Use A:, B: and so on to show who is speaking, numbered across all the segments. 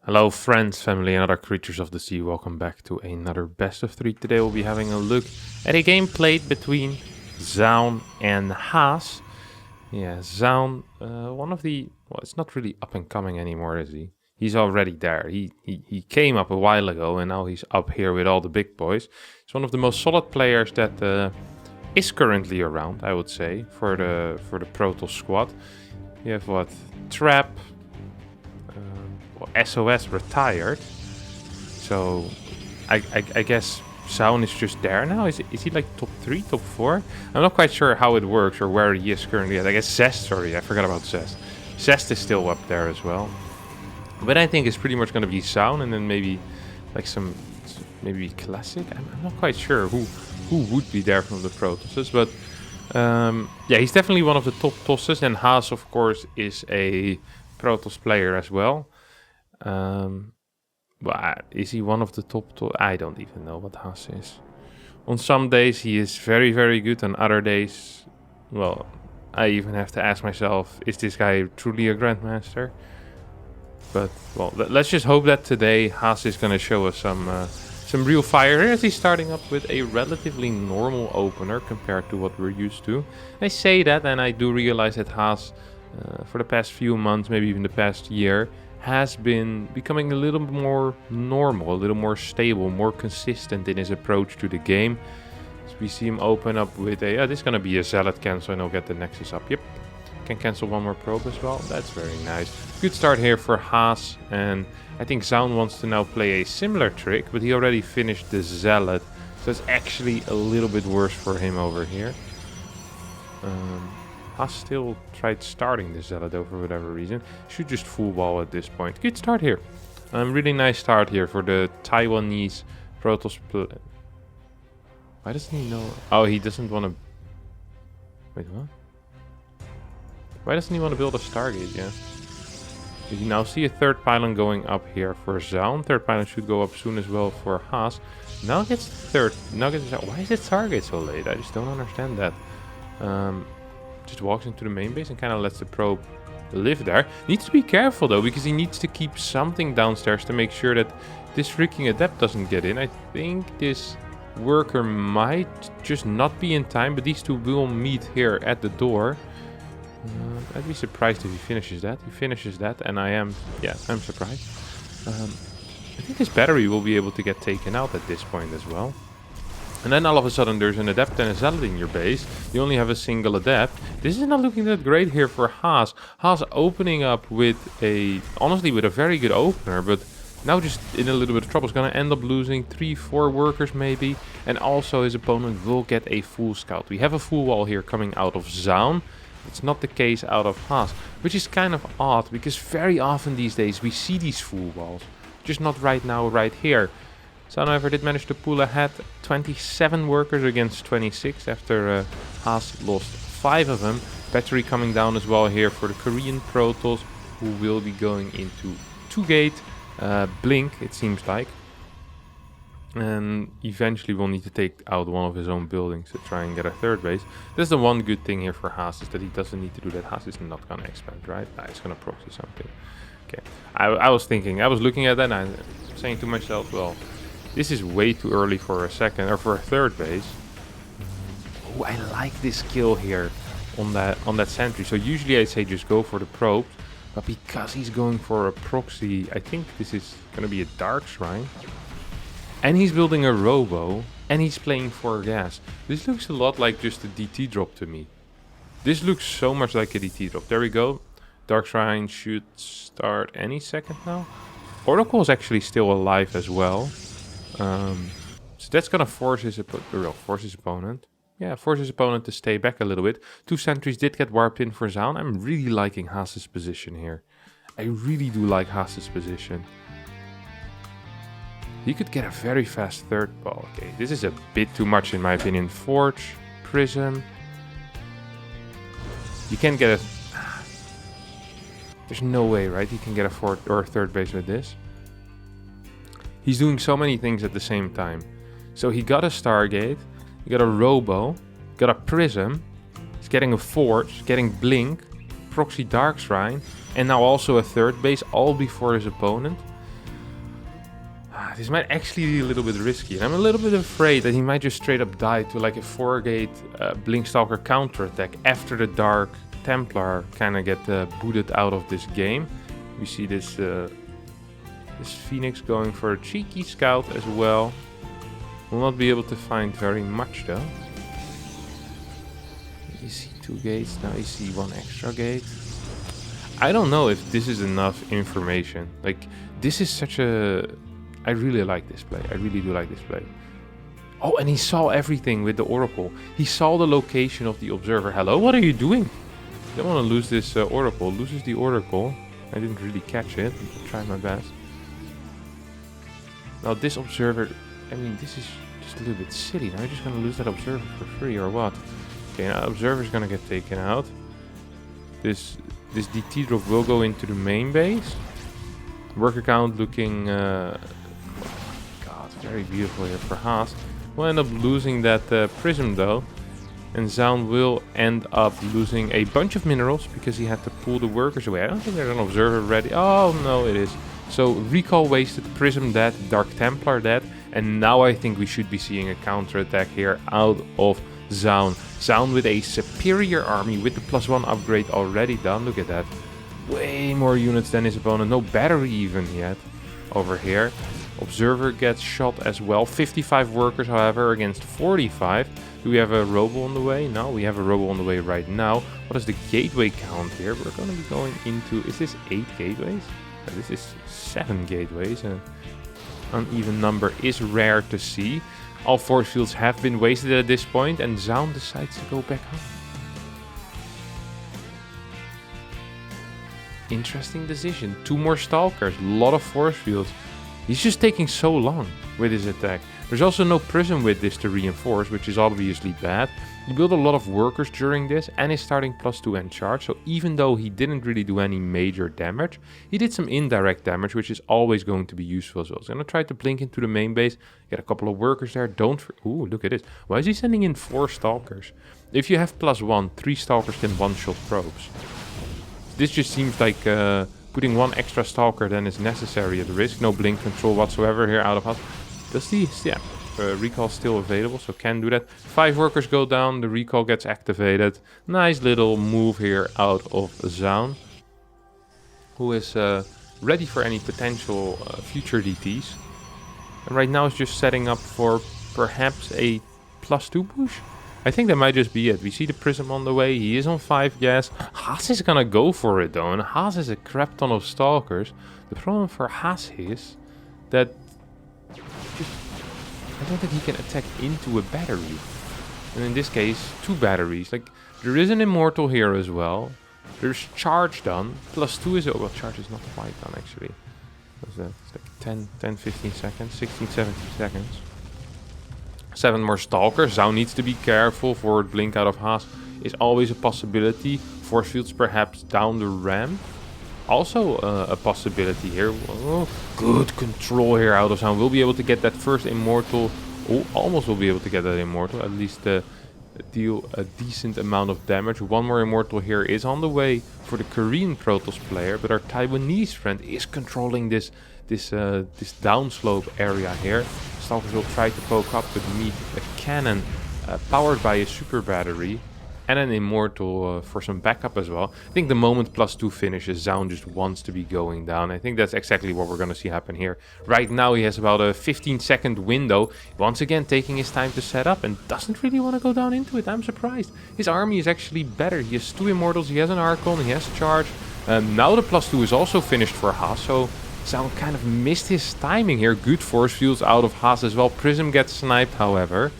A: Hello friends, family and other creatures of the sea, welcome back to another best of 3. Today we'll be having a look at a game played between Zoun and Haas. Yeah, Zoun, one of the, well, it's not really up and coming anymore, is he? He's already there. He came up a while ago and now he's up here with all the big boys. He's one of the most solid players that is currently around, I would say, for the Protoss squad. You have what? Trap. SOS retired, so I guess Zoun is just there now. Is he like top 3, top 4? I'm not quite sure how it works or where he is currently at. I guess Zest, sorry, I forgot about Zest. Zest is still up there as well. But I think it's pretty much going to be Zoun and then maybe like maybe Classic. I'm not quite sure who would be there from the Protosses, but yeah, he's definitely one of the top tosses. And Haas, of course, is a Protoss player as well. But is he one of the top? I don't even know what Haas is. On some days he is very, very good. On other days, well, I even have to ask myself, is this guy truly a Grandmaster? But, well, let's just hope that today Haas is going to show us some real fire. As he's starting up with a relatively normal opener compared to what we're used to. I say that and I do realize that Haas, for the past few months, maybe even the past year, has been becoming a little more normal, a little more stable, more consistent in his approach to the game. So we see him open up with a, this is going to be a Zealot cancel and I'll get the Nexus up. Yep, can cancel one more probe as well. That's very nice. Good start here for Haas, and I think Zoun wants to now play a similar trick, but he already finished the Zealot, so it's actually a little bit worse for him over here. Haas still tried starting the Zealot though for whatever reason. Should just full wall at this point. Good start here. Really nice start here for the Taiwanese Protoss. Why doesn't he know? Oh, he doesn't want to. Wait, what? Why doesn't he want to build a Stargate? Yeah. You now see a third pylon going up here for Zoun. Third pylon should go up soon as well for Haas. Now gets third. Now gets. Why is it Stargate so late? I just don't understand that. Just walks into the main base and kind of lets the probe live there. Needs to be careful though, because he needs to keep something downstairs to make sure that this freaking adept doesn't get in. I think this worker might just not be in time, but these two will meet here at the door. I'd be surprised if he finishes that. He finishes that, and I'm surprised. I think this battery will be able to get taken out at this point as well. And then all of a sudden there's an adept and a Zealot in your base. You only have a single adept. This is not looking that great here for Haas. Haas opening up with honestly with a very good opener, but now just in a little bit of trouble. Is going to end up losing 3-4 workers maybe. And also his opponent will get a full scout. We have a full wall here coming out of Zoun. It's not the case out of Haas, which is kind of odd because very often these days we see these full walls. Just not right now, right here. Zoun, however, did manage to pull ahead 27 workers against 26 after Haas lost 5 of them. Battery coming down as well here for the Korean Protoss, who will be going into 2-gate blink, it seems like. And eventually we'll need to take out one of his own buildings to try and get a third base. That's the one good thing here for Haas, is that he doesn't need to do that. Haas is not going to expand, right? Nah, he's going to proxy something. Okay, I was looking at that and I'm saying to myself, well, this is way too early for a second or for a third base. Oh, I like this kill here on that sentry. So usually I say just go for the probes, but because he's going for a proxy, I think this is going to be a Dark Shrine. And he's building a Robo, and he's playing for gas. This looks a lot like just a DT drop to me. This looks so much like a DT drop. There we go. Dark Shrine should start any second now. Oracle is actually still alive as well. So that's gonna force his opponent. Yeah, force his opponent to stay back a little bit. 2 sentries did get warped in for Zoun. I'm really liking Haas's position here. I really do like Haas's position. He could get a very fast third ball. Okay, this is a bit too much in my opinion. Forge, Prism. You can get a... There's no way, right? He can get a fourth or a third base with this. He's doing so many things at the same time. So he got a Stargate, he got a Robo, got a Prism, he's getting a Forge, getting Blink, Proxy Dark Shrine, and now also a third base, all before his opponent. this might actually be a little bit risky. And I'm a little bit afraid that he might just straight up die to like a 4-gate Blinkstalker counterattack after the Dark Templar kind of get booted out of this game. We see this this Phoenix going for a cheeky scout as well. Will not be able to find very much though. You see 2 gates, now you see 1 extra gate. I don't know if this is enough information. Like, this is such a... I really like this play. I really do like this play. Oh, and he saw everything with the Oracle. He saw the location of the Observer. Hello, what are you doing? Don't want to lose this Oracle. Loses the Oracle. I didn't really catch it. I'll try my best. Now this Observer... I mean, this is just a little bit silly. Now I'm just going to lose that Observer for free or what? Okay, now Observer's going to get taken out. This DT drop will go into the main base. Worker count looking... God, very beautiful here for Haas. We'll end up losing that Prism though. And Zoun will end up losing a bunch of minerals because he had to pull the workers away. I don't think there's an Observer ready. Oh, no, it is. So Recall wasted, Prism dead, Dark Templar dead. And now I think we should be seeing a counterattack here out of Zoun. Zoun with a superior army with the +1 upgrade already done. Look at that. Way more units than his opponent. No battery even yet over here. Observer gets shot as well. 55 workers, however, against 45. Do we have a robo on the way? No, we have a robo on the way right now. What is the gateway count here? We're going to be going into... Is this 8 gateways? This is 7 gateways. Uneven number is rare to see. All force fields have been wasted at this point, and Zoun decides to go back home. Interesting decision. 2 more Stalkers, a lot of force fields. He's just taking so long with his attack. There's also no Prism with this to reinforce, which is obviously bad. He built a lot of workers during this and is starting +2 and charge. So even though he didn't really do any major damage, he did some indirect damage, which is always going to be useful as well. So I'm going to try to blink into the main base, get a couple of workers there. Ooh, look at this. Why is he sending in 4 Stalkers? If you have +1, 3 Stalkers can one-shot probes. This just seems like putting 1 extra Stalker then is necessary at risk. No blink control whatsoever here out of us. Does the... Yeah. Recall still available, so can do that. 5 workers go down, the recall gets activated. Nice little move here out of Zoun, who is ready for any potential future DTs. And right now is just setting up for perhaps a +2 push. I think that might just be it. We see the Prism on the way, he is on 5 gas. Haas is gonna go for it though, and Haas is a crap ton of Stalkers. The problem for Haas is that I don't think he can attack into a battery. And in this case, 2 batteries. Like, there is an Immortal here as well. There's charge done. +2 is... well, charge is not quite done, actually. What's that? It's like 10, 15 seconds. 16, 17 seconds. 7 more Stalkers. Zoun needs to be careful. Forward blink out of Haas is always a possibility. Force fields perhaps down the ramp. Also a possibility here. Oh, good control here out of Zoun. We'll be able to get that first Immortal. Oh, almost will be able to get that Immortal. At least deal a decent amount of damage. 1 more Immortal here is on the way for the Korean Protoss player. But our Taiwanese friend is controlling this downslope area here. Stalkers will try to poke up but meet a cannon powered by a super battery. And an Immortal for some backup as well. I think the moment +2 finishes, Zoun just wants to be going down. I think that's exactly what we're going to see happen here. Right now he has about a 15-second window. Once again taking his time to set up and doesn't really want to go down into it. I'm surprised. His army is actually better. He has 2 Immortals, he has an Archon, he has charge. Now the +2 is also finished for Haas. So Zoun kind of missed his timing here. Good force fields out of Haas as well. Prism gets sniped, however.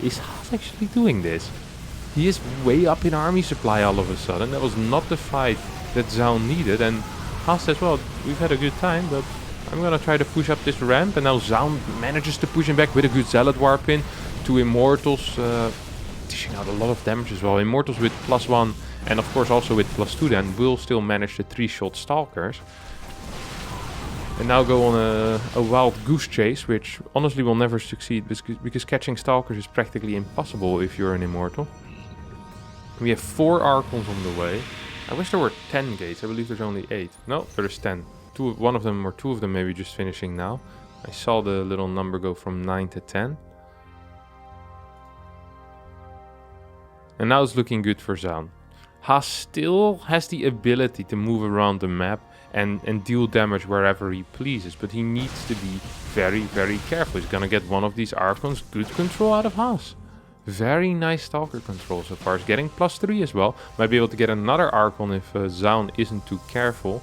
A: Is Haas actually doing this? He is way up in army supply all of a sudden. That was not the fight that Zoun needed. And Haas says, well, we've had a good time, but I'm going to try to push up this ramp. And now Zoun manages to push him back with a good Zealot Warp in. 2 Immortals, dishing out a lot of damage as well. Immortals with +1 and of course also with +2 then will still manage the 3-shot Stalkers. And now go on a wild goose chase, which honestly will never succeed because catching Stalkers is practically impossible if you're an Immortal. We have 4 Archons on the way. I wish there were 10 gates. I believe there's only 8. No, there's 10. one of them or two of them maybe just finishing now. I saw the little number go from 9 to 10. And now it's looking good for Zoun. Haas still has the ability to move around the map and deal damage wherever he pleases, but he needs to be very, very careful. He's gonna get one of these Archons. Good control out of Haas. Very nice Stalker control so far. He's getting +3 as well. Might be able to get another Archon if Zoun isn't too careful.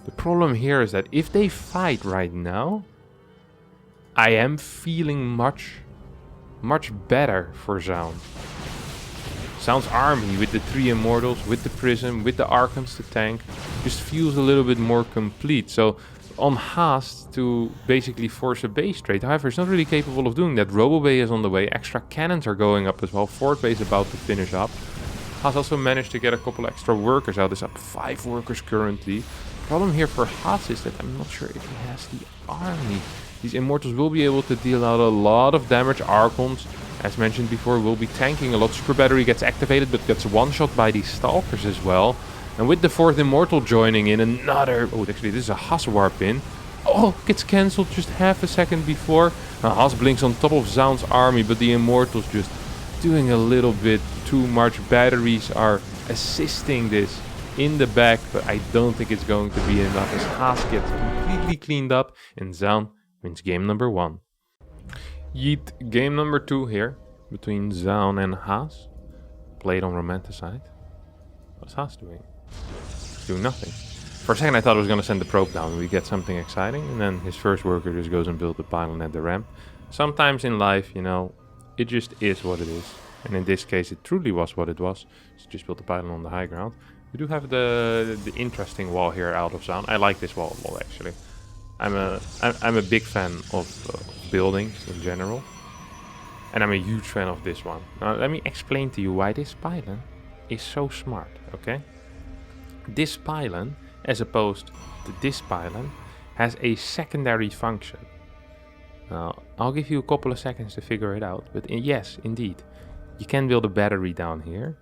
A: The problem here is that if they fight right now, I am feeling much better for Zoun. Zoun's army with the 3 Immortals, with the Prism, with the Archons to tank, just feels a little bit more complete. So on Haas to basically force a base trade. However, it's not really capable of doing that. Robo Bay is on the way, extra cannons are going up as well. Fort Bay is about to finish up. Haas also managed to get a couple extra workers out. There's up 5 workers currently. Problem here for Haas is that I'm not sure if he has the army. These Immortals will be able to deal out a lot of damage. Archons, as mentioned before, will be tanking a lot. Super Battery gets activated, but gets one-shot by these Stalkers as well. And with the 4th Immortal joining in, another... Oh, actually, this is a Haas warp in. Oh, gets cancelled just half a second before. Now, Haas blinks on top of Zoun's army, but the Immortals just doing a little bit too much. Batteries are assisting this in the back, but I don't think it's going to be enough as Haas gets completely cleaned up and Zoun wins game number 1. Yeet, game number 2 here between Zoun and Haas. Played on Romanticide. What's Haas doing? He's doing nothing. For a second I thought I was going to send the probe down and we get something exciting, and then his first worker just goes and builds the pylon at the ramp. Sometimes in life, you know, it just is what it is. And in this case it truly was what it was. So just built the pylon on the high ground. We do have the interesting wall here out of Zoun. I like this wall actually. I'm a big fan of buildings in general, and I'm a huge fan of this one. Now let me explain to you why this pylon is so smart. Okay, this pylon, as opposed to this pylon, has a secondary function. Now I'll give you a couple of seconds to figure it out, but yes, indeed, you can build a battery down here,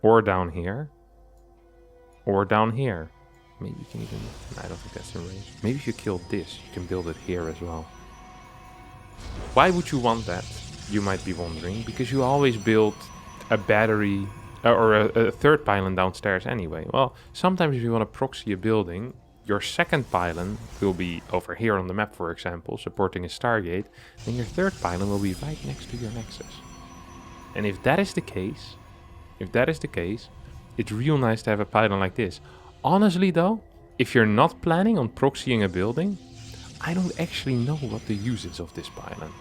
A: or down here, or down here. Maybe you can even... I don't think that's in range. Maybe if you kill this, you can build it here as well. Why would you want that? You might be wondering. Because you always build a battery or a third pylon downstairs anyway. Well, sometimes if you want to proxy a building, your second pylon will be over here on the map, for example, supporting a Stargate. Then your third pylon will be right next to your Nexus. And if that is the case, it's real nice to have a pylon like this. Honestly though, if you're not planning on proxying a building, I don't actually know what the use is of this pylon.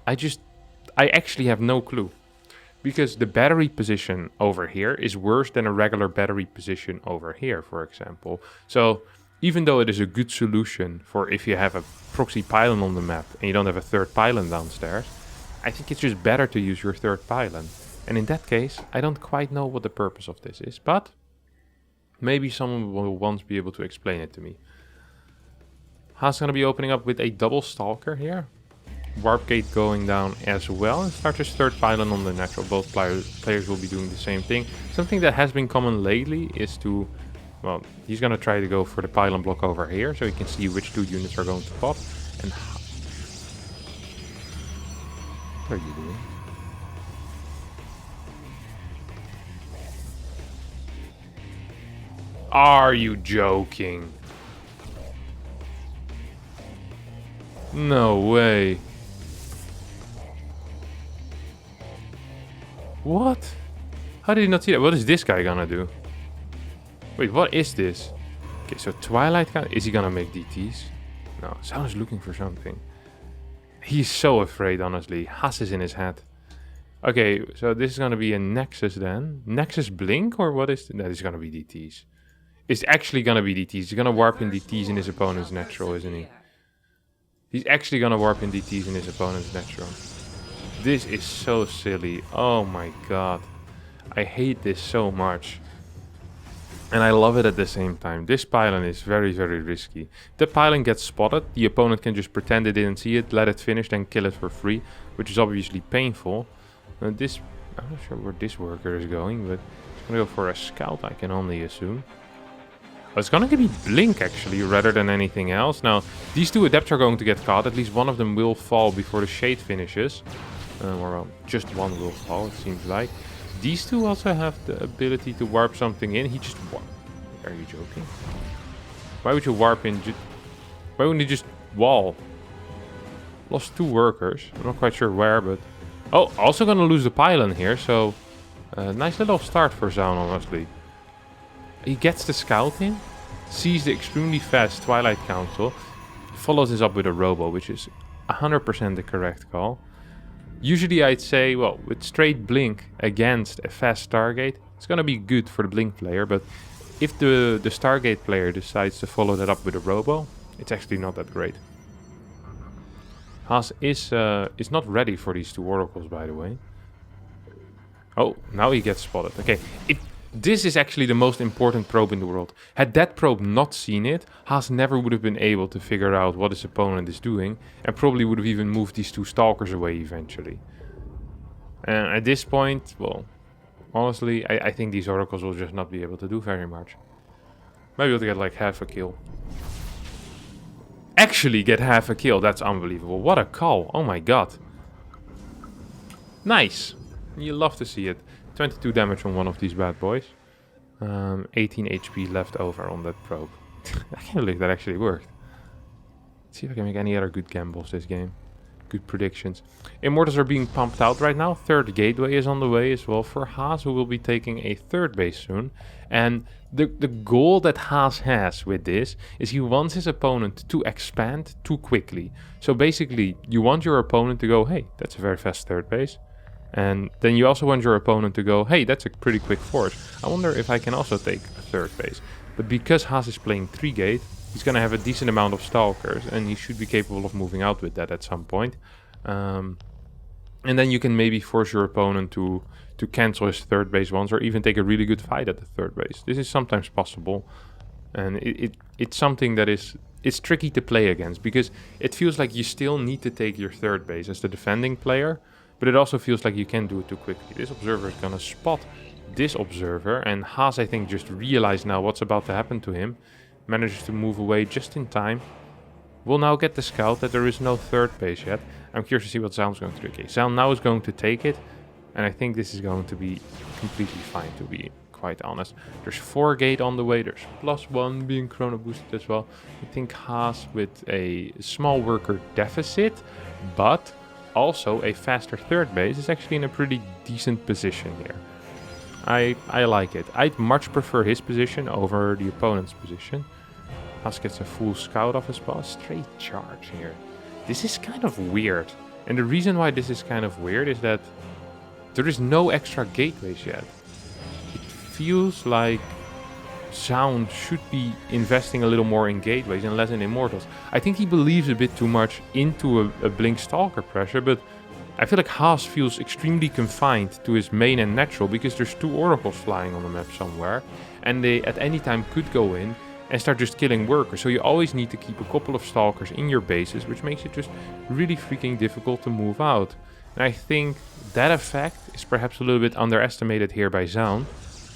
A: I actually have no clue. Because the battery position over here is worse than a regular battery position over here, for example. So even though it is a good solution for if you have a proxy pylon on the map and you don't have a third pylon downstairs, I think it's just better to use your third pylon. And in that case, I don't quite know what the purpose of this is, but maybe someone will once be able to explain it to me. Haas going to be opening up with a double Stalker here. Warp Gate going down as well. And start his third pylon on the natural. Both players will be doing the same thing. Something that has been common lately is to... Well, he's going to try to go for the pylon block over here, so he can see which 2 units are going to pop. And... What are you doing? Are you joking? No way. What? How did he not see that? What is this guy gonna do? Wait, what is this? Okay, so Twilight guy, is he gonna make DTs? No, Zoun is looking for something. He's so afraid, honestly. Haas is in his head. Okay, so this is gonna be a Nexus then. Nexus Blink, or what is... That is gonna be DTs. It's actually gonna be DTs. He's gonna warp in DTs in his opponent's natural, isn't he? He's actually gonna warp in DTs in his opponent's natural. This is so silly. Oh my god. I hate this so much. And I love it at the same time. This pylon is very, very risky. The pylon gets spotted. The opponent can just pretend they didn't see it, let it finish, then kill it for free. Which is obviously painful. I'm not sure where this worker is going, but he's gonna go for a scout, I can only assume. It's gonna be Blink, actually, rather than anything else. Now, these two Adepts are going to get caught. At least one of them will fall before the Shade finishes. Or just one will fall, it seems like. These two also have the ability to warp something in. He just... Are you joking? Why would you warp in? Why wouldn't he just wall? Lost 2 workers. I'm not quite sure where, but... Oh, also gonna lose the pylon here, so... nice little start for Zoun, honestly. He gets the scout in, sees the extremely fast Twilight Council, follows this up with a Robo, which is 100% the correct call. Usually I'd say, well, with straight Blink against a fast Stargate, it's gonna be good for the Blink player, but if the Stargate player decides to follow that up with a Robo, it's actually not that great. Haas is not ready for these 2 Oracles, by the way. Oh, now he gets spotted. Okay, this is actually the most important probe in the world. Had that probe not seen it, Haas never would have been able to figure out what his opponent is doing, and probably would have even moved these 2 Stalkers away eventually. And at this point, well, honestly, I think these Oracles will just not be able to do very much. Maybe we'll get like half a kill. Actually get half a kill, that's unbelievable. What a call, oh my god. Nice, you love to see it. 22 damage on one of these bad boys. 18 HP left over on that probe. I can't believe that actually worked. Let's see if I can make any other good gambles this game. Good predictions. Immortals are being pumped out right now. 3rd gateway is on the way as well for Haas, who will be taking a 3rd base soon. And the goal that Haas has with this is he wants his opponent to expand too quickly. So basically, you want your opponent to go, hey, that's a very fast 3rd base. And then you also want your opponent to go, hey, that's a pretty quick force. I wonder if I can also take a 3rd base. But because Haas is playing 3 gate, he's going to have a decent amount of Stalkers. And he should be capable of moving out with that at some point. And then you can maybe force your opponent to cancel his 3rd base once. Or even take a really good fight at the 3rd base. This is sometimes possible. And it's something that it's tricky to play against. Because it feels like you still need to take your 3rd base as the defending player. But it also feels like you can do it too quickly. This observer is gonna spot this observer. And Haas, I think, just realized now what's about to happen to him. Manages to move away just in time. Will now get the scout that there is no 3rd base yet. I'm curious to see what Zoun's going to do. Okay, Zoun now is going to take it. And I think this is going to be completely fine, to be quite honest. There's 4 gate on the way. There's +1 being chrono boosted as well. I think Haas with a small worker deficit. But... also, a faster 3rd base is actually in a pretty decent position here. I like it. I'd much prefer his position over the opponent's position. Haas gets a full scout off his boss. Straight charge here. This is kind of weird. And the reason why this is kind of weird is that there is no extra gateways yet. It feels like Zoun should be investing a little more in gateways and less in immortals. I think he believes a bit too much into a Blink Stalker pressure, but I feel like Haas feels extremely confined to his main and natural because there's 2 Oracles flying on the map somewhere, and they at any time could go in and start just killing workers. So you always need to keep a couple of Stalkers in your bases, which makes it just really freaking difficult to move out. And I think that effect is perhaps a little bit underestimated here by Zoun,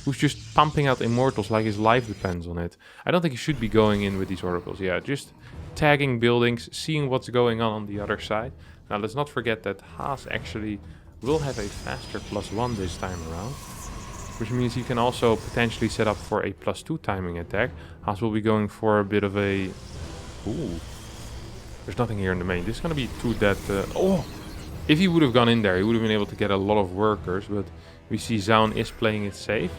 A: who's just pumping out immortals like his life depends on it. I don't think he should be going in with these oracles. Yeah, just tagging buildings, seeing what's going on the other side. Now let's not forget that Haas actually will have a faster +1 this time around, which means he can also potentially set up for a +2 timing attack. Haas will be going for a bit of a... Ooh. There's nothing here in the main. This is going to be too dead. Oh! If he would have gone in there, he would have been able to get a lot of workers, but we see Zoun is playing it safe.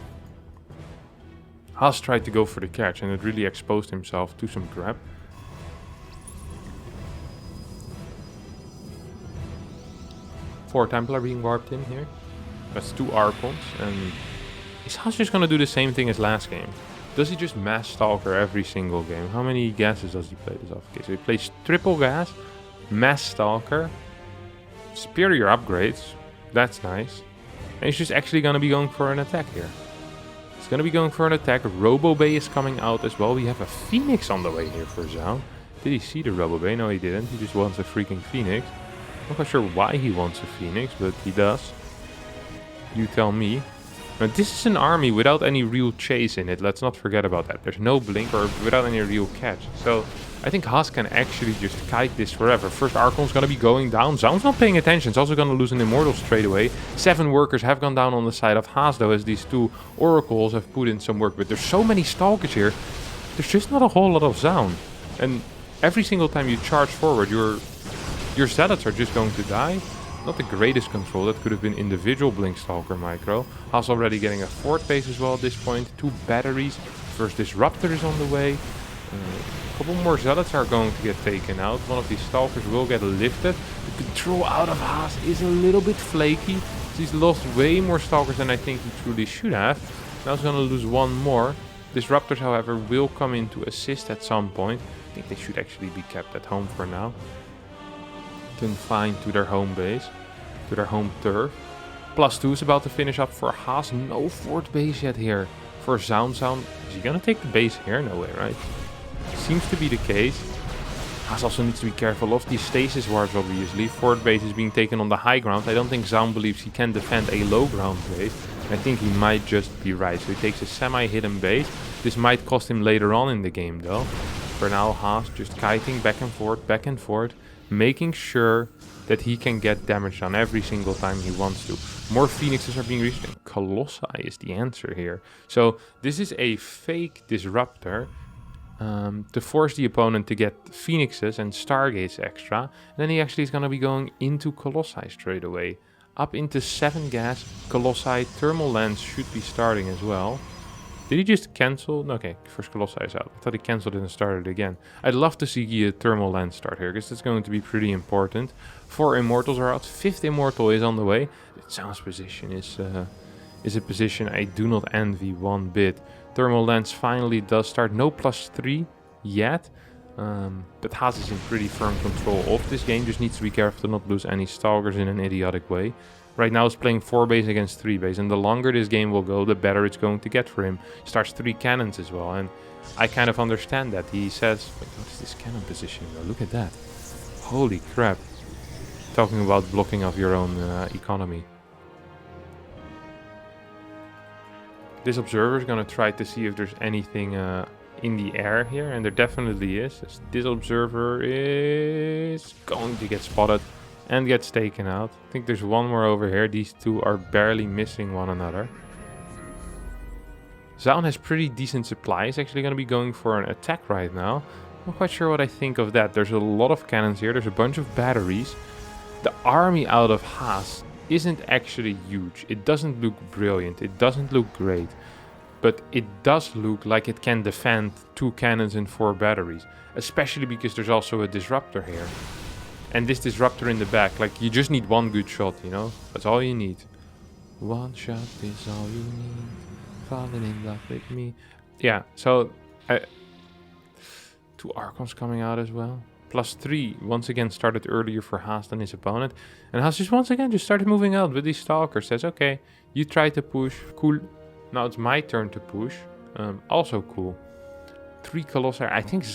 A: Haas tried to go for the catch and it really exposed himself to some crap. Four Templar being warped in here. That's 2 Archons. And is Haas just going to do the same thing as last game? Does he just mass Stalker every single game? How many gases does he play this off? Okay, so he plays triple gas, mass Stalker, superior upgrades. That's nice. And he's just actually going to be going for an attack here. He's going to be going for an attack. Robo Bay is coming out as well. We have a Phoenix on the way here for Zoun. Did he see the Robo Bay? No, he didn't. He just wants a freaking Phoenix. I'm not quite sure why he wants a Phoenix, but he does. You tell me. Now, this is an army without any real chase in it. Let's not forget about that. There's no blink or without any real catch. So I think Haas can actually just kite this forever. First Archon's going to be going down. Zoun's not paying attention. It's also going to lose an Immortal straight away. 7 workers have gone down on the side of Haas, though, as these 2 Oracles have put in some work. But there's so many Stalkers here. There's just not a whole lot of Zoun. And every single time you charge forward, your Zealots are just going to die. Not the greatest control. That could have been individual Blink Stalker micro. Haas already getting a 4th base as well at this point. 2 batteries. First Disruptor is on the way. A couple more Zealots are going to get taken out. One of these Stalkers will get lifted. The control out of Haas is a little bit flaky. He's lost way more Stalkers than I think he truly should have. Now he's going to lose 1 more. Disruptors, however, will come in to assist at some point. I think they should actually be kept at home for now. Confined to their home base, to their home turf. +2 is about to finish up for Haas. No 4th base yet here for Zoun. Is he gonna take the base here? No way, right? Seems to be the case. Haas also needs to be careful of these stasis wards, obviously. 4th base is being taken on the high ground. I don't think Zoun believes he can defend a low ground base. I think he might just be right. So he takes a semi-hidden base. This might cost him later on in the game, though. For now, Haas just kiting back and forth. Making sure that he can get damage on every single time he wants to. More Phoenixes are being reached, and Colossi is the answer here. So this is a fake Disruptor to force the opponent to get Phoenixes and Stargates extra. And then he actually is going to be going into Colossi straight away. Up into 7 gas. Colossi, Thermal Lance should be starting as well. Did he just cancel? No, okay, first Colossi is out. I thought he cancelled it and started again. I'd love to see a Thermal Lance start here, because that's going to be pretty important. 4 Immortals are out. 5th Immortal is on the way. Zoun's position is a position I do not envy one bit. Thermal Lance finally does start. No +3 yet. But Haas is in pretty firm control of this game. Just needs to be careful to not lose any Stalkers in an idiotic way. Right now he's playing 4 base against 3 base, and the longer this game will go, the better it's going to get for him. Starts 3 cannons as well, and I kind of understand that. He says, wait, what is this cannon position though? Look at that. Holy crap. Talking about blocking of your own economy. This observer is going to try to see if there's anything in the air here, and there definitely is. This observer is going to get spotted and gets taken out. I think there's 1 more over here. These 2 are barely missing one another. Zoun has pretty decent supply. He's actually going to be going for an attack right now. I'm not quite sure what I think of that. There's a lot of cannons here. There's a bunch of batteries. The army out of Haas isn't actually huge. It doesn't look brilliant. It doesn't look great. But it does look like it can defend 2 cannons and 4 batteries. Especially because there's also a Disruptor here. And this Disruptor in the back, like, you just need 1 good shot, you know? That's all you need. 1 shot is all you need. Falling in love with me. Yeah, so 2 Archons coming out as well. +3 once again started earlier for Haas than his opponent. And Haas just once again just started moving out with these Stalkers. Says, okay, you try to push. Cool. Now it's my turn to push. Also cool. 3 Colossi. I think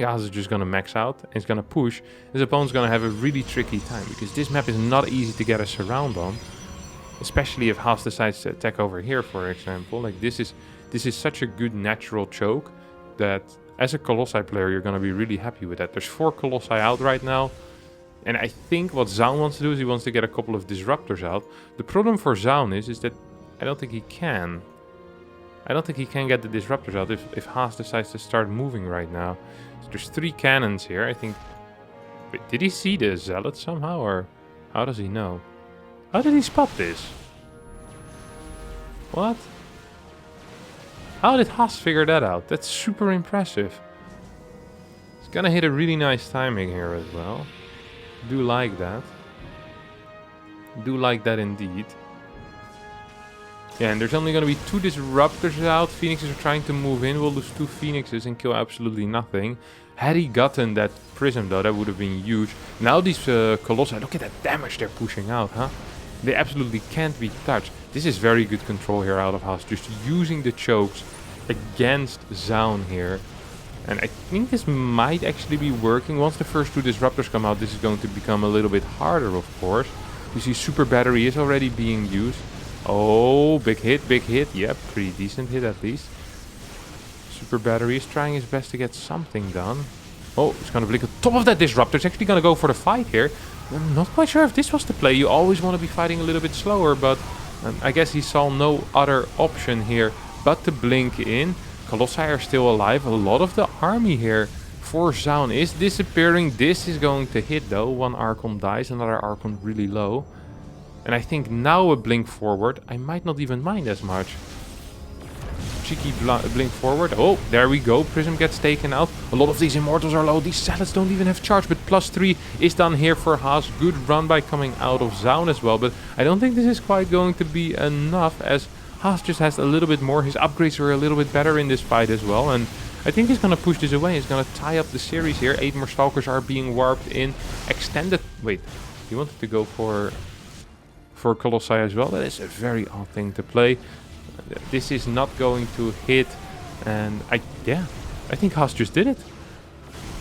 A: Haas is just going to max out. And he's going to push. His opponent's going to have a really tricky time, because this map is not easy to get a surround on. Especially if Haas decides to attack over here, for example. Like, this is such a good natural choke that as a Colossi player, you're going to be really happy with that. There's 4 Colossi out right now. And I think what Zoun wants to do is he wants to get a couple of Disruptors out. The problem for Zoun is that I don't think he can. I don't think he can get the Disruptors out if Haas decides to start moving right now. So there's 3 cannons here. I think... Wait, did he see the Zealot somehow? Or how does he know? How did he spot this? What? How did Haas figure that out? That's super impressive. He's gonna hit a really nice timing here as well. Do like that. Do like that indeed. Yeah, and there's only going to be 2 Disruptors out. Phoenixes are trying to move in. We'll lose 2 Phoenixes and kill absolutely nothing. Had he gotten that Prism, though, that would have been huge. Now these Colossi, look at that damage they're pushing out, huh? They absolutely can't be touched. This is very good control here out of Haas. Just using the chokes against Zoun here. And I think this might actually be working. Once the first 2 Disruptors come out, this is going to become a little bit harder, of course. You see Super Battery is already being used. Oh, big hit, big hit. Yep, pretty decent hit at least. Super Battery is trying his best to get something done. Oh, he's gonna blink on top of that Disruptor. He's actually gonna go for the fight here. I'm not quite sure if this was the play. You always want to be fighting a little bit slower, but I guess he saw no other option here but to blink in. Colossi are still alive. A lot of the army here for Zoun is disappearing. This is going to hit though. One Archon dies, another Archon really low. And I think now a blink forward, I might not even mind as much. Cheeky blink forward. Oh, there we go. Prism gets taken out. A lot of these Immortals are low. These Salads don't even have charge, but +3 is done here for Haas. Good run by coming out of Zoun as well, but I don't think this is quite going to be enough, as Haas just has a little bit more. His upgrades are a little bit better in this fight as well, and I think he's going to push this away. He's going to tie up the series here. 8 more Stalkers are being warped in. Extended... Wait, he wanted to go for Colossi as well. That is a very odd thing to play. This is not going to hit, and I think Haas just did it.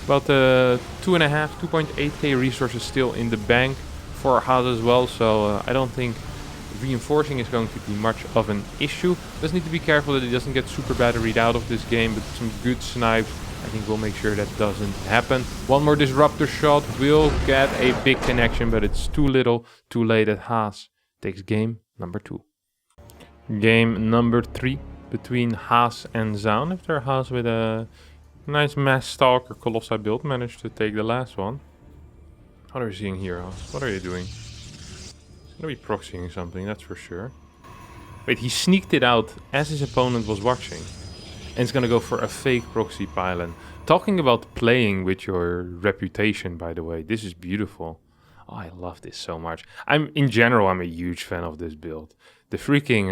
A: About 2.8k resources still in the bank for Haas as well, so I don't think reinforcing is going to be much of an issue. Does need to be careful that he doesn't get super batteried out of this game, but some good snipes, I think we'll make sure that doesn't happen. One more Disruptor shot will get a big connection, but it's too little, too late. At Haas takes game number 2. Game number 3 between Haas and Zoun. After Haas with a nice Mass Stalker Colossi build managed to take the last one. What are you seeing here, Haas? What are you doing? He's gonna be proxying something, that's for sure. Wait, he sneaked it out as his opponent was watching. And he's gonna go for a fake proxy pylon. Talking about playing with your reputation, by the way, this is beautiful. Oh, I love this so much. In general, I'm a huge fan of this build. The freaking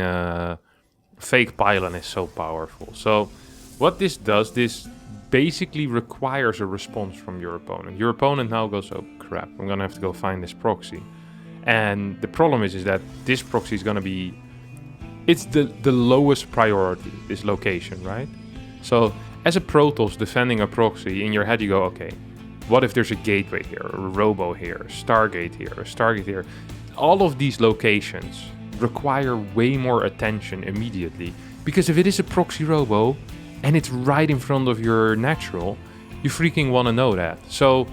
A: fake pylon is so powerful. So what this does, this basically requires a response from your opponent. Your opponent now goes, oh crap, I'm gonna have to go find this proxy. And the problem is that this proxy is gonna be, it's the lowest priority, this location, right? So as a Protoss defending a proxy, in your head you go, okay, what if there's a gateway here, a robo here, a Stargate here, a Stargate here? All of these locations require way more attention immediately, because if it is a proxy robo and it's right in front of your natural, you freaking want to know that. So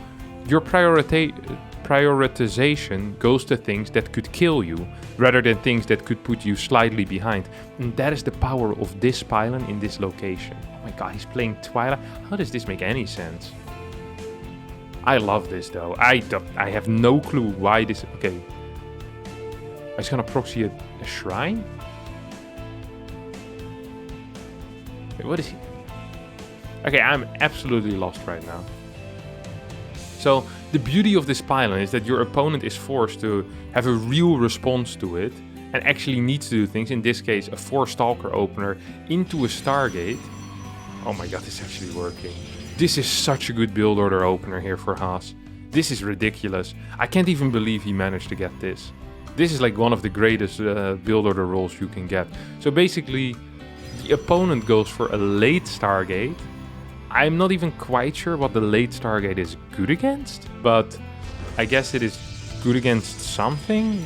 A: your prioritization goes to things that could kill you rather than things that could put you slightly behind. And that is the power of this pylon in this location. Oh my god, he's playing Twilight. How does this make any sense? I love this though. I have no clue why this... Okay. He's gonna proxy a shrine? Wait, what is he? Okay, I'm absolutely lost right now. So, the beauty of this pylon is that your opponent is forced to have a real response to it and actually needs to do things. In this case, a 4-Stalker opener into a Stargate. Oh my god, it's actually working. This is such a good build order opener here for Haas. This is ridiculous. I can't even believe he managed to get this. This is like one of the greatest build order rolls you can get. So basically, the opponent goes for a late Stargate. I'm not even quite sure what the late Stargate is good against, but I guess it is good against something.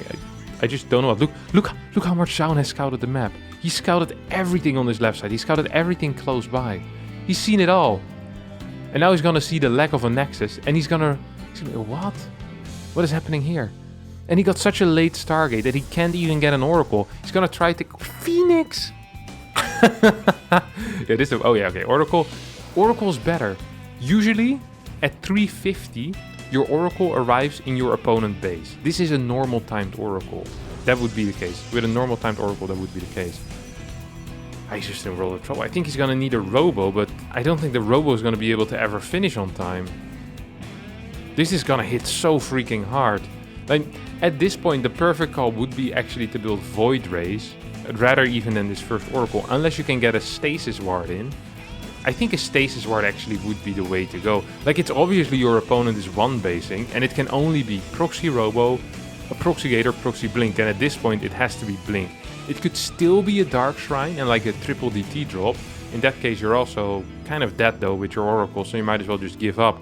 A: I just don't know. Look how much Zoun has scouted the map. He scouted everything on his left side. He scouted everything close by. He's seen it all. And now he's gonna see the lack of a nexus, and he's gonna what? What is happening here? And he got such a late Stargate that he can't even get an Oracle. He's gonna try to... Phoenix! Yeah, this is... Oh yeah, okay, Oracle. Oracle's better. Usually, at 350, your Oracle arrives in your opponent base. This is a normal timed Oracle. That would be the case. With a normal timed Oracle, that would be the case. He's just in world of trouble. I think he's gonna need a Robo, but I don't think the Robo is gonna be able to ever finish on time. This is gonna hit so freaking hard. Like, at this point, the perfect call would be actually to build Void Rays, rather even than this first Oracle, unless you can get a Stasis Ward in. I think a Stasis Ward actually would be the way to go. Like, it's obviously your opponent is one-basing, and it can only be Proxy Robo, a Proxy Gate, or Proxy Blink, and at this point it has to be Blink. It could still be a Dark Shrine and like a triple DT drop. In that case, you're also kind of dead though with your Oracle, so you might as well just give up.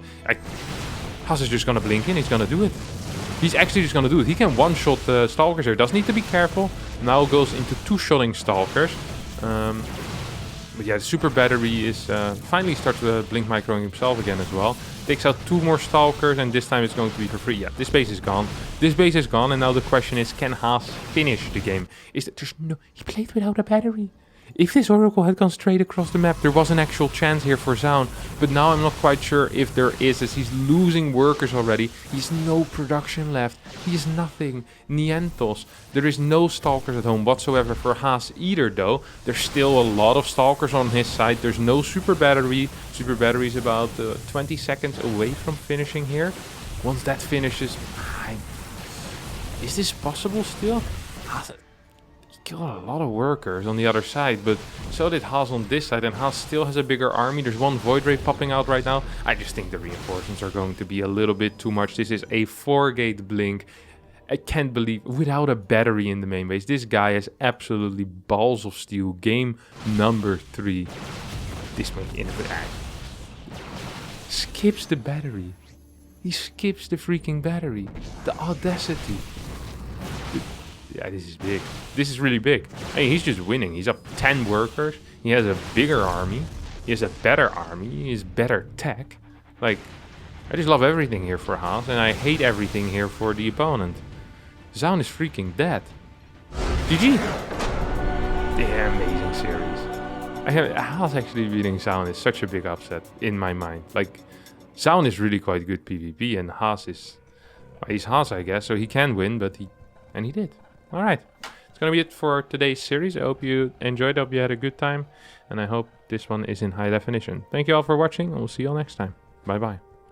A: Haas is just gonna blink in, he's gonna do it. He's actually just gonna do it. He can one-shot Stalkers here. Does need to be careful, Now goes into 2-shotting Stalkers. But yeah, the super battery is finally starts blink microing himself again as well. Takes out 2 more Stalkers, and this time it's going to be for free. Yeah, this base is gone. This base is gone, and now the question is, can Haas finish the game? Is that there's no... He played without a battery. If this Oracle had gone straight across the map, there was an actual chance here for Zoun. But now I'm not quite sure if there is, as he's losing workers already. He's no production left. He is nothing. Nientos. There is no Stalkers at home whatsoever for Haas either, though. There's still a lot of Stalkers on his side. There's no super battery. Super battery is about 20 seconds away from finishing here. Once that finishes... Is this possible still? Haas... Killed a lot of workers on the other side, but so did Haas on this side, and Haas still has a bigger army. There's one Void Ray popping out right now. I just think the reinforcements are going to be a little bit too much. This is a 4-gate blink. I can't believe, without a battery in the main base. This guy has absolutely balls of steel. Game number 3. This one in the skips the battery. He skips the freaking battery. The audacity. Yeah, this is big. This is really big. I mean, he's just winning. He's up 10 workers. He has a bigger army. He has a better army. He has better tech. Like, I just love everything here for Haas, and I hate everything here for the opponent. Zoun is freaking dead. GG. Yeah, amazing series. Haas actually beating Zoun is such a big upset in my mind. Like, Zoun is really quite good PvP, and Haas is... Well, he's Haas, I guess, so he can win, but he did. Alright, it's gonna be it for today's series. I hope you enjoyed, I hope you had a good time, and I hope this one is in high definition. Thank you all for watching, and we'll see you all next time. Bye bye.